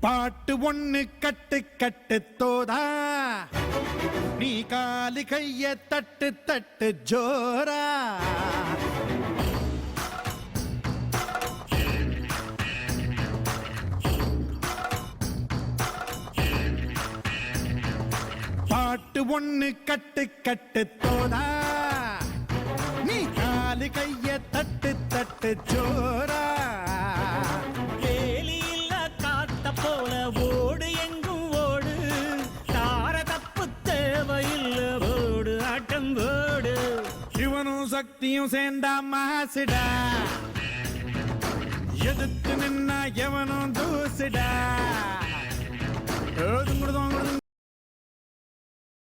பாட்டு ஒண்ணு கட்டு கட்டு தோதா, நீ காலு கைய தட்டு தட்டு ஜோரா. பாட்டு ஒண்ணு கட்டு கட்டு தோதா, நீ காலு கைய தட்டு தட்டு ஜோரா. போல ஓடு எங்கும் ஓடு, தார தப்பு தேவையில்ல, ஓடு ஆட்டம் ஓடு. இவனும் சக்தியும் சேர்ந்தா மாசுடா, எதிர்த்து நின்னா எவனும் தூசுடா.